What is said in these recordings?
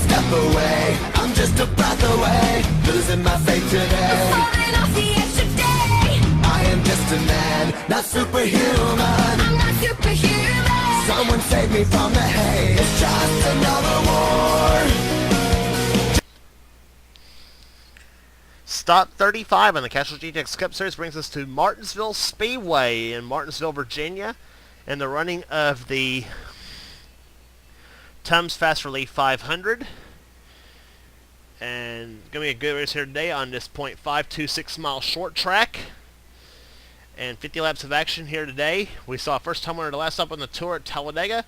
step away, I'm just a breath away, losing my faith today. I'm falling off the edge today. I am just a man, not superhuman. I'm not superhuman. Someone save me from the hate. It's just another war. Stop 35 on the Castrol GTX Cup Series brings us to Martinsville Speedway in Martinsville, Virginia, and the running of the Tums Fast Relief 500. And going to be a good race here today on this .526 mile short track. And 50 laps of action here today. We saw first time winner the last stop on the tour at Talladega.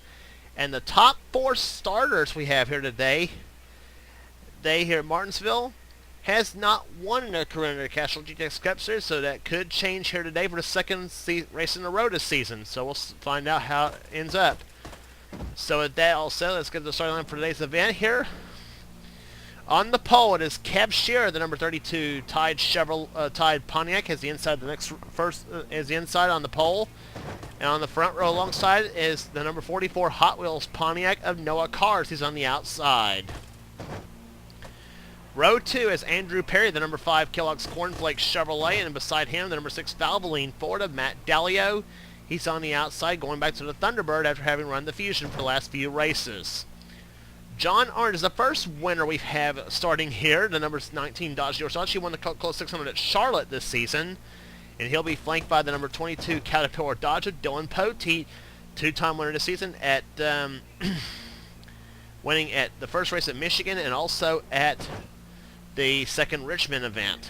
And the top 4 starters we have here today here at Martinsville, has not won in their career in the Castrol GTX Cup Series, so that could change here today for the second race in a row this season. So we'll find out how it ends up. So with that all said, let's get to the starting line for today's event here. On the pole, it is Cab Shearer, the number 32 Tide Pontiac, has the inside is the inside on the pole. And on the front row alongside is the number 44 Hot Wheels Pontiac of Noah Cars. He's on the outside. Row 2 is Andrew Perry, the number 5 Kellogg's Cornflakes Chevrolet, and beside him, the number 6 Valvoline Ford of Matt Dalio. He's on the outside, going back to the Thunderbird after having run the Fusion for the last few races. John Arndt is the first winner we have starting here, the number 19 Dodge Dodge. He won the Close 600 at Charlotte this season, and he'll be flanked by the number 22 Caterpillar Dodge of Dylan Poteet, two-time winner this season at winning at the first race at Michigan and also at the second Richmond event.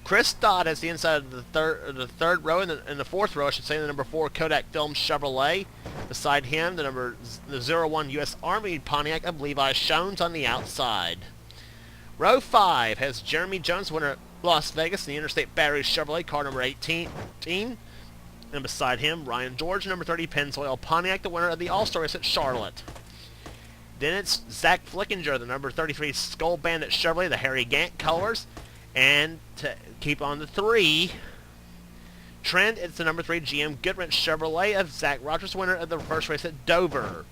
Chris Dodd has the inside of the third row, in the fourth row, I should say, the number 4 Kodak Film Chevrolet. Beside him, the 01 U.S. Army Pontiac of Levi Shones on the outside. Row 5 has Jeremy Jones, winner at Las Vegas, in the Interstate Battery Chevrolet, car number 18. And beside him, Ryan George, number 30 Pennzoil Pontiac, the winner of the All-Star race at Charlotte. Then it's Zach Flickinger, the number 33 Skull Bandit Chevrolet, the Harry Gant colors. And to keep on the 3 trend, it's the number 3 GM Goodwrench Chevrolet of Zach Rogers, winner of the first race at Dover.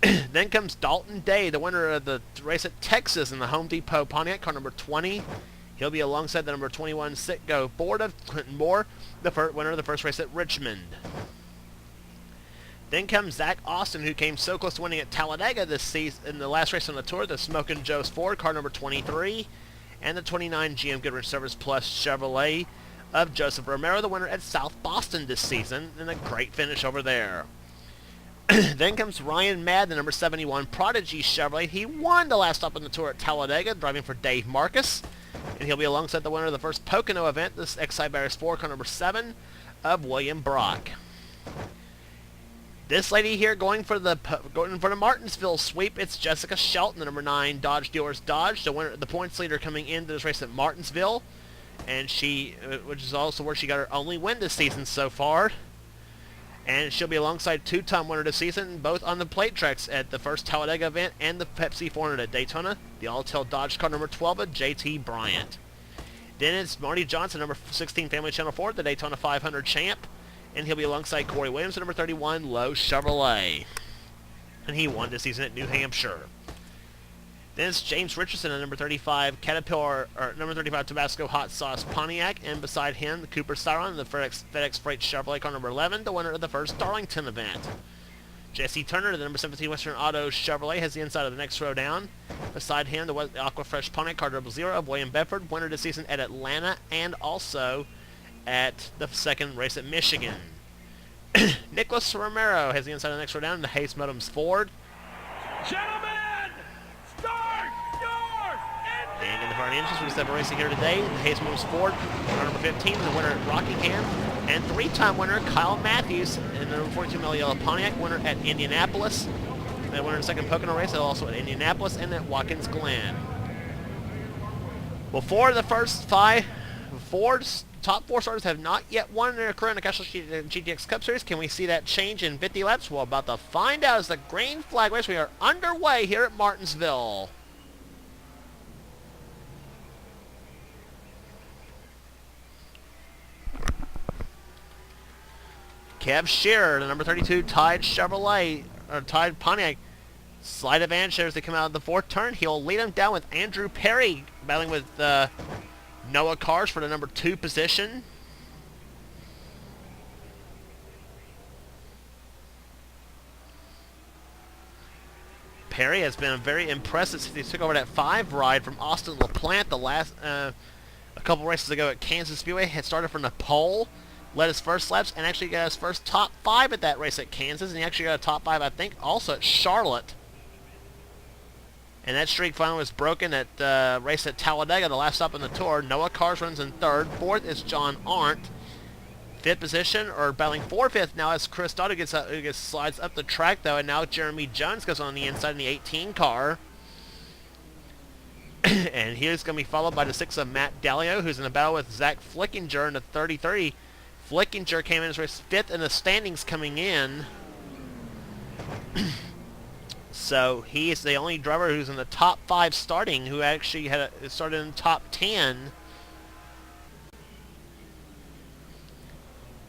Then comes Dalton Day, the winner of the race at Texas in the Home Depot Pontiac, car number 20. He'll be alongside the number 21 Citgo Ford of Clinton Moore, the winner of the first race at Richmond. Then comes Zach Austin, who came so close to winning at Talladega this season in the last race on the tour, the Smokin' Joe's Ford, car number 23, and the 29 GM Goodwrench Service Plus Chevrolet of Joseph Romero, the winner at South Boston this season, and a great finish over there. Then comes Ryan Madd, the number 71 Prodigy Chevrolet. He won the last stop on the tour at Talladega, driving for Dave Marcus, and he'll be alongside the winner of the first Pocono event, this Excite Barriers 4, car number 7 of William Brock. This lady here going for the Martinsville sweep, it's Jessica Shelton, the number 9 Dodge Dealers Dodge, the points leader coming into this race at Martinsville, and which is also where she got her only win this season so far. And she'll be alongside two-time winner this season, both on the plate tracks at the first Talladega event and the Pepsi 400 at Daytona, the All-Tail Dodge car number 12 of JT Bryant. Then it's Marty Johnson, number 16 Family Channel Ford, the Daytona 500 champ. And he'll be alongside Corey Williams, number 31, Lowe Chevrolet. And he won this season at New Hampshire. Then it's James Richardson, number 35 number 35 Tabasco Hot Sauce Pontiac, and beside him, the Cooper Styron, the FedEx Freight Chevrolet, car number 11, the winner of the first Darlington event. Jesse Turner, the number 17 Western Auto Chevrolet, has the inside of the next row down. Beside him, the Aquafresh Pontiac, car number 0 of William Bedford, winner this season at Atlanta, and also at the second race at Michigan. Nicholas Romero has the inside of the next row down in the Hayes Motums Ford. Gentlemen, start your engine! And in the front engines, we just have a racing here today. The Hayes Motums Ford, number 15, the winner at Rockingham, and three-time winner Kyle Matthews in the number 42 Mellow Yellow Pontiac, winner at Indianapolis. And the winner in the second Pocono race, also at Indianapolis and at Watkins Glen. Before the first top 4 starters have not yet won their career in the Castrol GTX Cup Series. Can we see that change in 50 laps? Well, about to find out as the green flag race. We are underway here at Martinsville. Cab Shearer, the number 32 Tide Pontiac, Slight advantage there as they come out of the fourth turn. He'll lead them down with Andrew Perry battling with Noah Cars for the number 2 position. Perry has been very impressive since he took over that 5 ride from Austin LaPlante the last a couple races ago at Kansas Speedway. Had started from the pole, led his first laps, and actually got his first top 5 at that race at Kansas, and he actually got a top 5, I think, also at Charlotte. And that streak finally was broken at race at Talladega, the last stop on the tour. Noah Cars runs in 3rd. 4th is John Arndt. 5th position, or battling for 5th now, as Chris Dotto gets slides up the track, though, and now Jeremy Jones goes on the inside in the 18 car. And he's going to be followed by the 6 of Matt Dallio, who's in a battle with Zach Flickinger in the 30-30. Flickinger came in as race 5th in the standings coming in. So he is the only driver who's in the top 5 starting, who actually started in the top 10.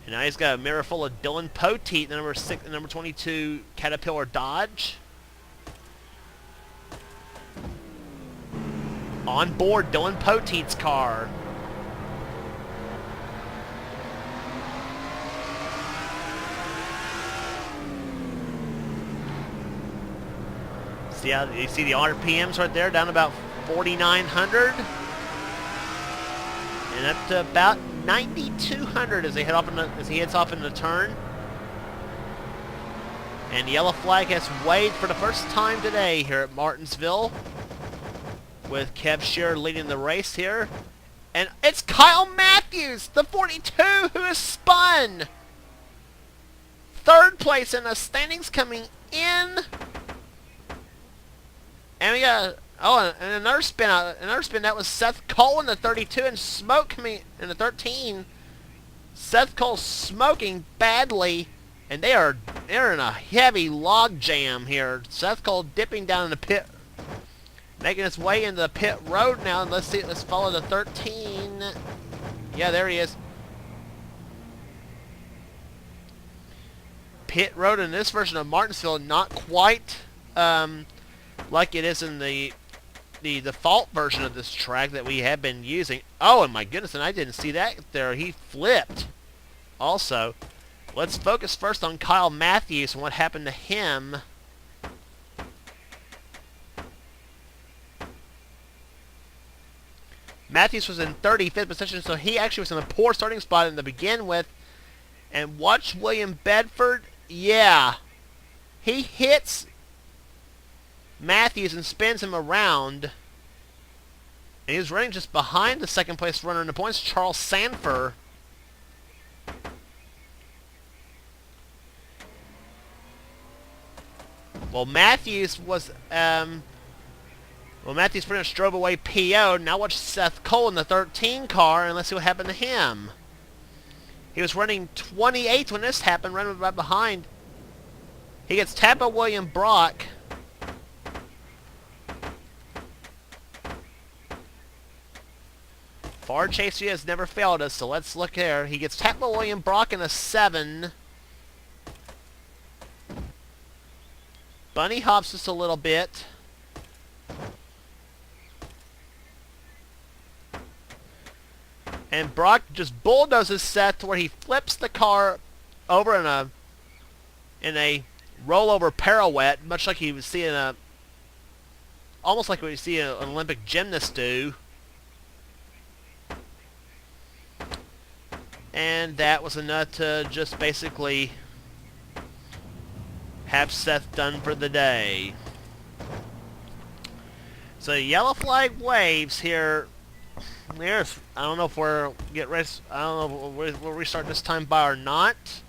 And now he's got a mirror full of Dylan Poteet, the number 6 and number 22 Caterpillar Dodge. On board Dylan Poteet's car. See how you see the RPMs right there, down about 4,900, and up to about 9,200 as he heads off in the turn. And the yellow flag has waved for the first time today here at Martinsville, with Kev Shearer leading the race here. And it's Kyle Matthews, the 42, who has spun. 3rd place in the standings coming in. And we got, and another spin out. Another spin, that was Seth Cole in the 32, and smoke coming in the 13. Seth Cole smoking badly, and they're in a heavy log jam here. Seth Cole dipping down in the pit, making his way into the pit road now. And let's follow the 13. Yeah, there he is. Pit road in this version of Martinsville, not quite like it is in the default version of this track that we have been using. Oh, and my goodness, and I didn't see that there. He flipped. Also, let's focus first on Kyle Matthews and what happened to him. Matthews was in 35th position, so he actually was in a poor starting spot to begin with. And watch William Bedford. Yeah. He hits Matthews and spins him around. And he was running just behind the 2nd place runner in the points, Charles Sanford. Well, Matthews was, Matthews pretty much drove away PO. Now watch Seth Cole in the 13 car, and let's see what happened to him. He was running 28th when this happened, running right behind. He gets tapped by William Brock. Far chase has never failed us, so let's look there. He gets tapped by William Brock in a 7. Bunny hops just a little bit. And Brock just bulldozes Seth to where he flips the car over in a rollover pirouette, much like you would see in almost like what you see an Olympic gymnast do. And that was enough to just basically have Seth done for the day. So the yellow flag waves here. There's, I don't know if we're get ready. I don't know if we'll restart this time by or not.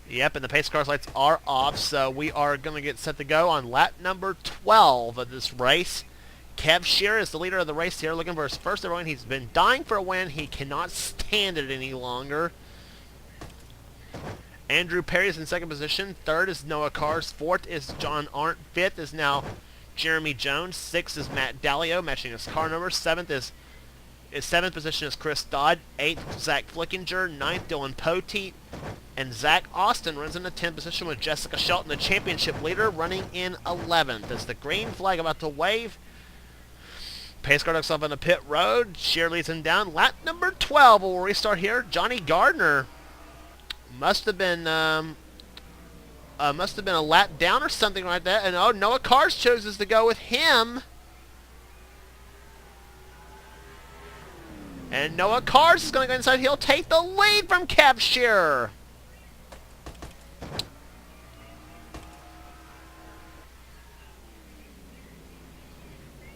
Yep, and the pace car's lights are off, so we are going to get set to go on lap number 12 of this race. Kev Shearer is the leader of the race here, looking for his first ever win. He's been dying for a win. He cannot stand it any longer. Andrew Perry is in 2nd position. 3rd is Noah Cars. 4th is John Arndt. 5th is now Jeremy Jones. 6th is Matt Dallio, matching his car number. 7th is His 7th position is Chris Dodd. 8th, Zach Flickinger. 9th, Dylan Poteet. And Zach Austin runs in the 10th position with Jessica Shelton, the championship leader, running in 11th. As the green flag about to wave, pace car ducks off on the pit road. Shear leads him down. Lap number 12 will restart here. Johnny Gardner must have been a lap down or something like that. And oh, Noah Cars chooses to go with him. And Noah Cars is going to go inside. He'll take the lead from Kev Shearer.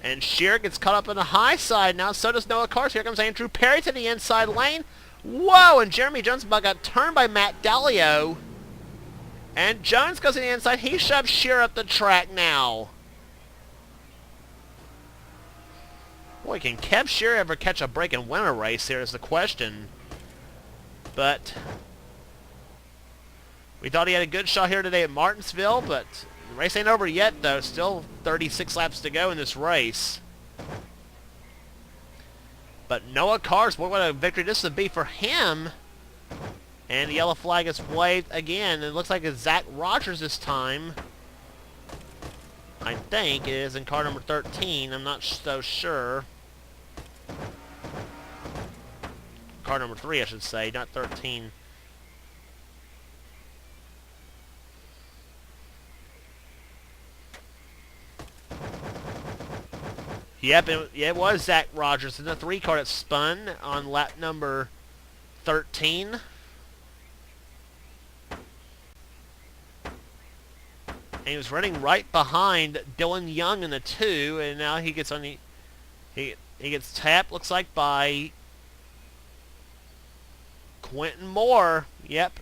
And Shearer gets caught up on the high side now. So does Noah Cars. Here comes Andrew Perry to the inside lane. Whoa! And Jeremy Jones got turned by Matt Dalio. And Jones goes to the inside. He shoves Shearer up the track now. Boy, can Kev Shearer ever catch a break and win a race here is the question. But we thought he had a good shot here today at Martinsville, but the race ain't over yet, though. Still 36 laps to go in this race. But Noah Cars, boy, what a victory this would be for him. And the yellow flag is waved again. It looks like it's Zach Rogers this time. I think it is in car number 13. I'm not so sure. Car number 3, I should say, not 13. Yep, it was Zach Rogers in the 3 car that spun on lap number 13. And he was running right behind Dylan Young in the 2, and now he gets on the he gets tapped, looks like, by Quentin Moore. Yep.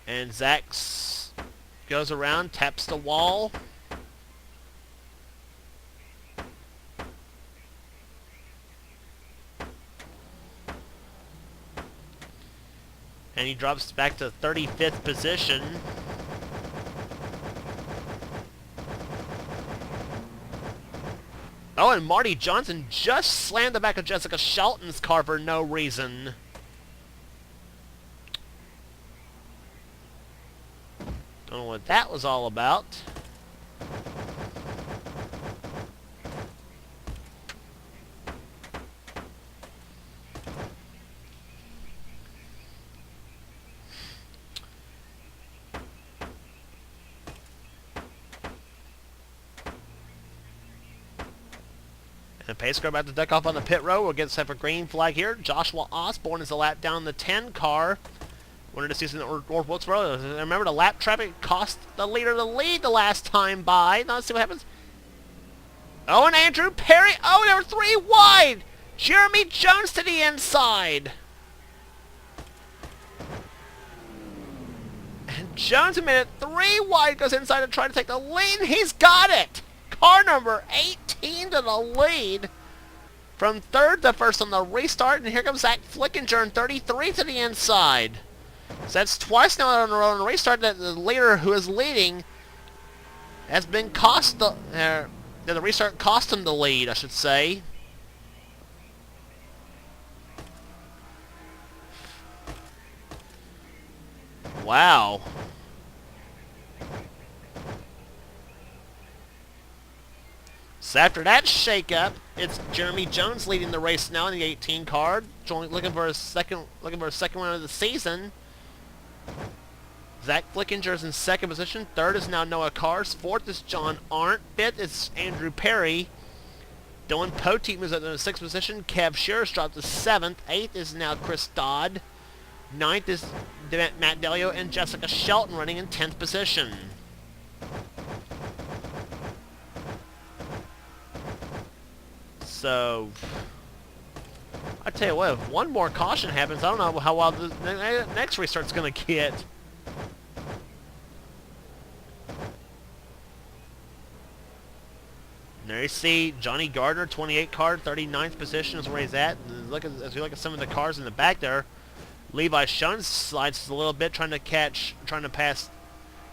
And Zach goes around, taps the wall. And he drops back to 35th position. Oh, and Marty Johnson just slammed the back of Jessica Shelton's car for no reason. Don't know what that was all about. And pace car about to duck off on the pit road. We'll get set for green flag here. Joshua Osborne is a lap down the 10 car. Wanted to see some North Wilkesboro. Remember, the lap traffic cost the leader the lead the last time by. Now let's see what happens. Oh, and Andrew Perry. Oh, there were 3 wide. Jeremy Jones to the inside. And Jones, who made it 3 wide, goes inside to try to take the lead. He's got it. Car number 18 to the lead. From 3rd to 1st on the restart. And here comes Zach Flickinger in 33 to the inside. So that's twice now on the road on the restart that the leader who is leading has been cost the restart cost him the lead, I should say. Wow. So after that shakeup, it's Jeremy Jones leading the race now in the 18 car, looking for a second win of the season. Zach Flickinger's in 2nd position. 3rd is now Noah Cars. 4th is John Arndt. 5th is Andrew Perry. Dylan Poteet moves up to the 6th position. Kev Shearer's dropped to 7th. 8th is now Chris Dodd. 9th is Matt Delio and Jessica Shelton running in 10th position. So, I tell you what, if one more caution happens, I don't know how well the next restart's going to get. And there you see Johnny Gardner, 28 car, 39th position is where he's at. As you look at some of the cars in the back there, Levi Shun slides a little bit, trying to pass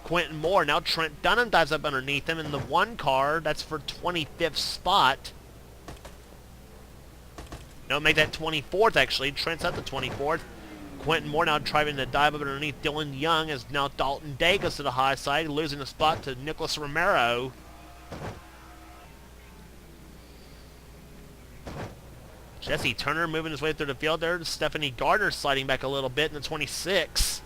Quentin Moore. Now Trent Dunham dives up underneath him in the 1 car. That's for 25th spot. No, make that 24th, actually. Trent's up to 24th. Quentin Moore now trying to dive up underneath Dylan Young as now Dalton Day goes to the high side, losing the spot to Nicholas Romero. Jesse Turner moving his way through the field there. Stephanie Gardner sliding back a little bit in the 26.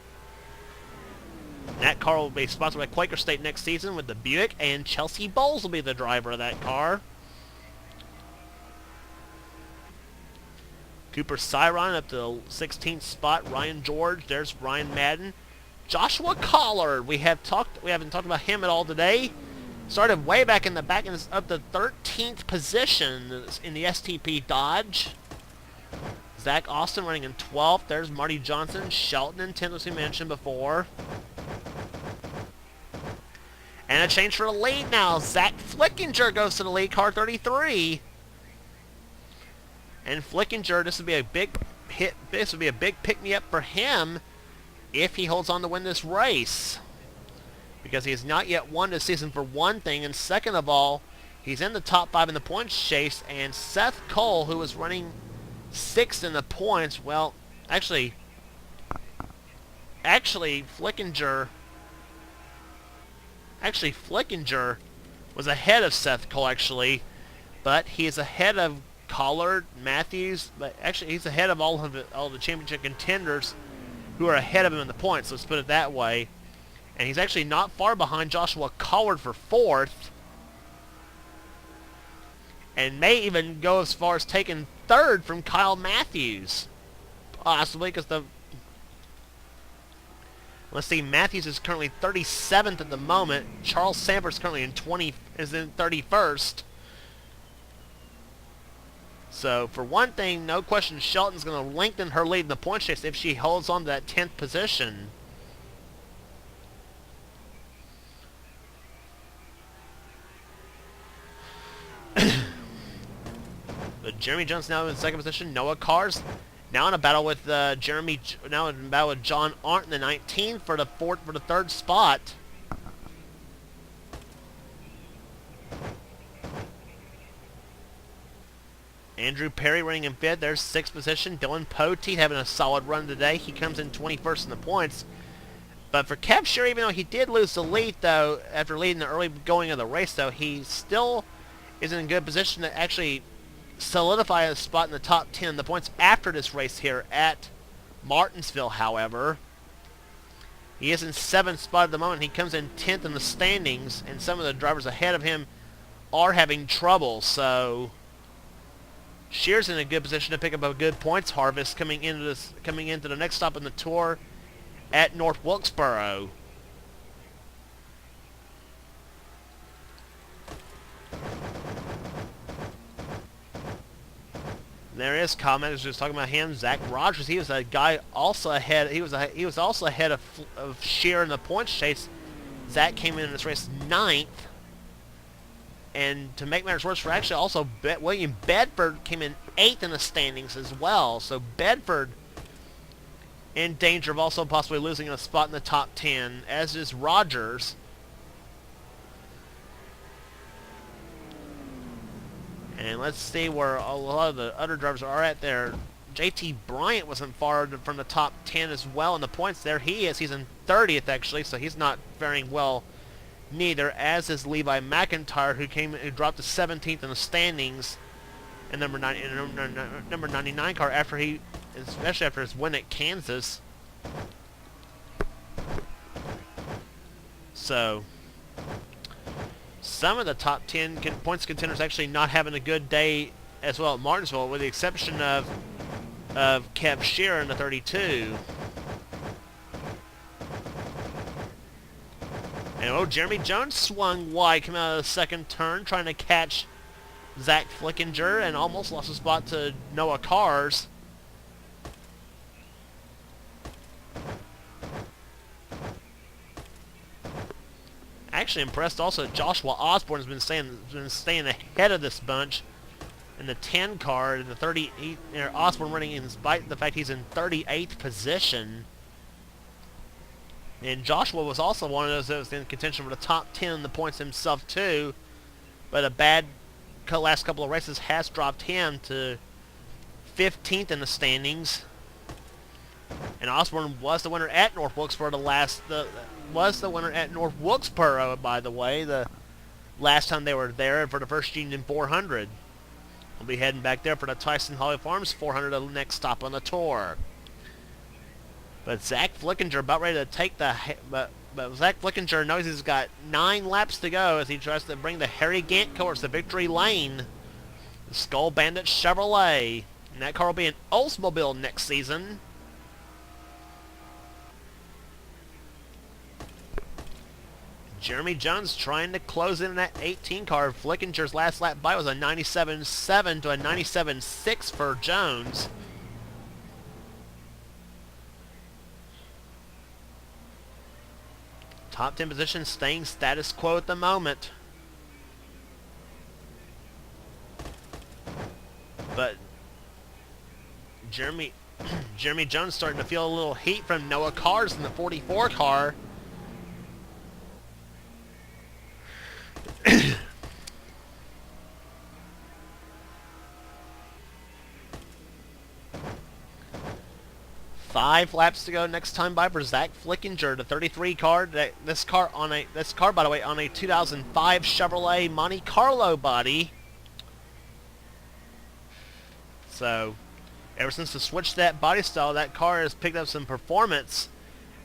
That car will be sponsored by Quaker State next season with the Buick, and Chelsea Bowles will be the driver of that car. Cooper Cyron up to the 16th spot. Ryan George, there's Ryan Madden. Joshua Collard, we haven't talked about him at all today. Started way back in the back and is up to 13th position in the STP Dodge. Zach Austin running in 12th. There's Marty Johnson. Shelton in 10th, as we mentioned before. And a change for the lead now. Zach Flickinger goes to the lead, car 33. And Flickinger, this would be a big hit. This would be a big pick-me-up for him if he holds on to win this race, because he has not yet won this season, for one thing, and second of all, he's in the top 5 in the points chase, and Seth Cole, who was running 6th in the points, well, actually Flickinger was ahead of Seth Cole, actually, but he is ahead of Collard, Matthews, but actually he's ahead of all the championship contenders who are ahead of him in the points, let's put it that way. And he's actually not far behind Joshua Collard for 4th. And may even go as far as taking 3rd from Kyle Matthews. Possibly, because let's see, Matthews is currently 37th at the moment. Charles Sanford's currently in 31st. So, for one thing, no question, Shelton's going to lengthen her lead in the point chase if she holds on to that 10th position. But Jeremy Jones now in 2nd position. Noah Carr's now in a battle with John Arndt in the 19th for the 3rd spot. Andrew Perry running in 5th. There's 6th position. Dylan Poteet having a solid run today. He comes in 21st in the points. But for Kev Shearer, even though he did lose the lead, though, after leading the early going of the race, though, he still is in a good position to actually solidify a spot in the top 10 in the points after this race here at Martinsville, however. He is in 7th spot at the moment. He comes in 10th in the standings, and some of the drivers ahead of him are having trouble, so Shear's in a good position to pick up a good points harvest coming into the next stop in the tour at North Wilkesboro. There is commenters just talking about him. Zach Rogers, he was a guy also ahead. He was also ahead of Shear in the points chase. Zach came in this race 9th. And to make matters worse, for actually also William Bedford came in 8th in the standings as well. So Bedford in danger of also possibly losing a spot in the top 10, as is Rogers. And let's see where a lot of the other drivers are at there. JT Bryant wasn't far from the top 10 as well in the points there. He is. He's in 30th, actually, so he's not faring well neither, as is Levi McIntyre, who dropped to 17th in the standings in number 99 car especially after his win at Kansas. So some of the top 10 points contenders actually not having a good day as well at Martinsville, with the exception of Kev Shearer in the 32. And Jeremy Jones swung wide coming out of the second turn, trying to catch Zach Flickinger, and almost lost a spot to Noah Carr's. Actually impressed also that Joshua Osborne has been staying ahead of this bunch in the 10 car, in the 30. Osborne running in spite of the fact he's in 38th position. And Joshua was also one of those that was in contention for the top 10 in the points himself too, but a bad last couple of races has dropped him to 15th in the standings. And Osborne was the winner at North Wilkesboro was the winner at North Wilkesboro, by the way, the last time they were there for the first Union 400. We'll be heading back there for the Tyson Holly Farms 400, the next stop on the tour. But Zach Flickinger about ready to take the... But Zach Flickinger knows he's got 9 laps to go as he tries to bring the Harry Gant towards the victory lane. The Skull Bandit Chevrolet. And that car will be an Oldsmobile next season. Jeremy Jones trying to close in that 18 car. Flickinger's last lap by was a 97.7 to a 97.6 for Jones. Top 10 position staying status quo at the moment. But Jeremy Jones starting to feel a little heat from Noah Cars in the 44 car. Five laps to go next time by for Zach Flickinger, the 33 car. This car, by the way, on a 2005 Chevrolet Monte Carlo body. So, ever since the switch to that body style, that car has picked up some performance.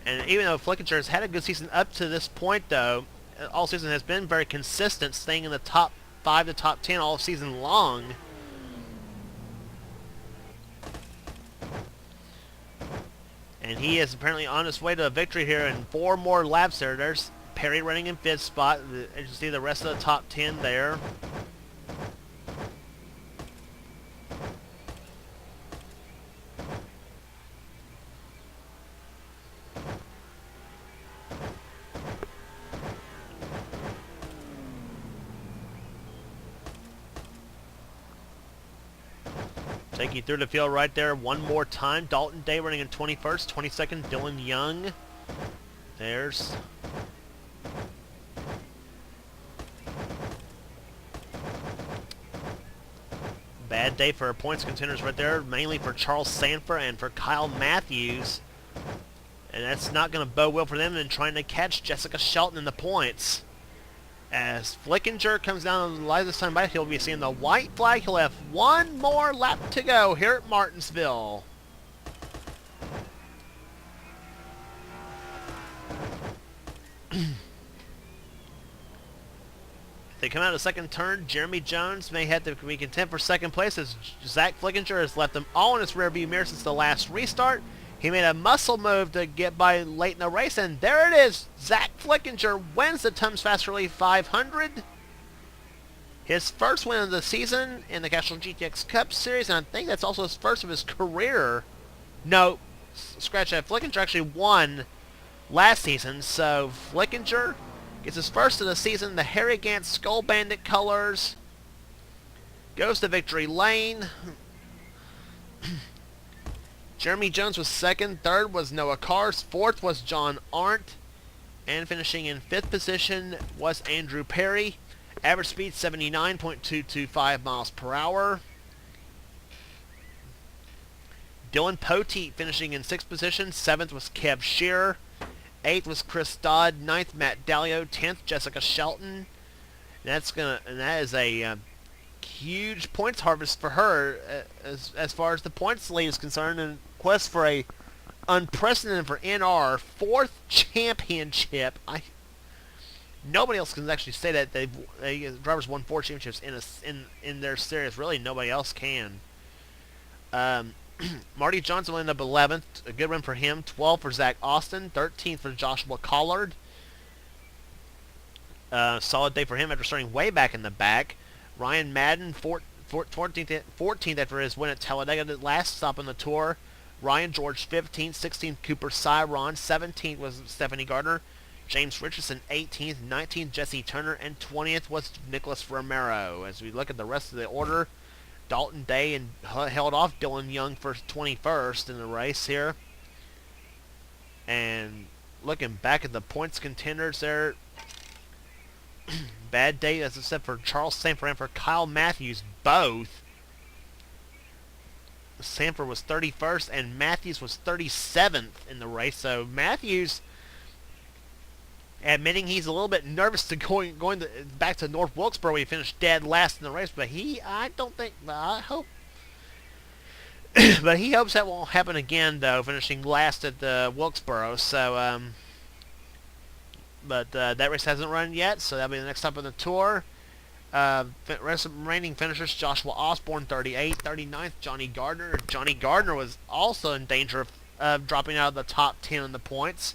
And even though Flickinger has had a good season up to this point, though, all season has been very consistent, staying in the top 5 to top 10 all season long. And he is apparently on his way to a victory here in 4 more laps there. There's Perry running in 5th spot. As you can see the rest of the top 10 there. Take you through the field right there one more time. Dalton Day running in 21st, 22nd, Dylan Young. There's bad day for points contenders right there, mainly for Charles Sanford and for Kyle Matthews. And that's not going to bode well for them in trying to catch Jessica Shelton in the points. As Flickinger comes down the line this time by, he'll be seeing the white flag. He'll have 1 more lap to go here at Martinsville. They come out of the second turn. Jeremy Jones may have to be content for second place as Zach Flickinger has left them all in his rearview mirror since the last restart. He made a muscle move to get by late in the race, and there it is. Zach Flickinger wins the Tums Fast Relief 500. His first win of the season in the Castrol GTX Cup Series, and I think that's also his first of his career. No, scratch that. Flickinger actually won last season, so Flickinger gets his first of the season. The Harry Gant Skull Bandit colors. Goes to victory lane. Jeremy Jones was second. Third was Noah Cars. Fourth was John Arndt. And finishing in 5th position was Andrew Perry. Average speed 79.225 miles per hour. Dylan Poteet finishing in 6th position. 7th was Kev Shearer. 8th was Chris Dodd. 9th Matt Dalio. 10th Jessica Shelton. And that is a huge points harvest for her as far as the points lead is concerned, and quest for a unprecedented for NR 4th championship. Nobody else can actually say that drivers won 4 championships in their series. Really, nobody else can. Marty Johnson will end up 11th. A good win for him. 12th for Zach Austin. 13th for Joshua Collard. Solid day for him after starting way back in the back. Ryan Madden, 14th after his win at Talladega, the last stop on the tour. Ryan George, 15th. 16th, Cooper Cyron. 17th was Stephanie Gardner. James Richardson, 18th. 19th, Jesse Turner. And 20th was Nicholas Romero. As we look at the rest of the order, Dalton Day held off Dylan Young for 21st in the race here. And looking back at the points contenders there, bad day, as I said, for Charles Sanford and for Kyle Matthews, both. Sanford was 31st, and Matthews was 37th in the race. So Matthews admitting he's a little bit nervous to back to North Wilkesboro. He finished dead last in the race, but I hope but he hopes that won't happen again, though, finishing last at the Wilkesboro. So, but that race hasn't run yet, so that'll be the next stop on the tour. Rest of remaining finishers: Joshua Osborne, 38th, 39th, Johnny Gardner. Johnny Gardner was also in danger of dropping out of the top 10 in the points,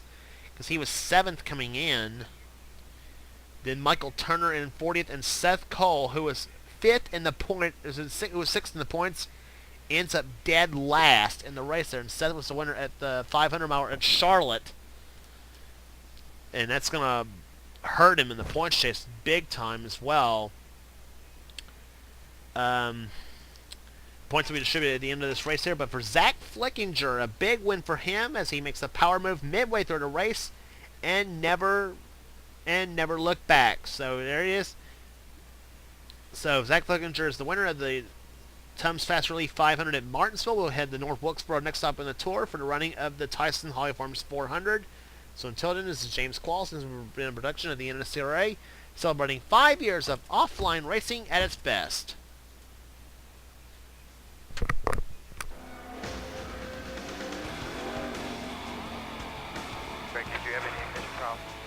because he was 7th coming in. Then Michael Turner in 40th, and Seth Cole, who was 5th in the point, who was 6th in the points, ends up dead last in the race there. And Seth was the winner at the 500 mile at Charlotte, and that's gonna hurt him in the points chase big time as well. Points will be distributed at the end of this race here, but for Zach Flickinger, a big win for him as he makes a power move midway through the race and never looked back. So there he is. So Zach Flickinger is the winner of the Tums Fast Relief 500 at Martinsville. We'll head to North Wilkesboro next stop on the tour for the running of the Tyson Holly Farms 400. So until then, this is James Qualls. This has been a production of the NNSCRA, celebrating 5 years of offline racing at its best. Greg, did you have any ignition problems?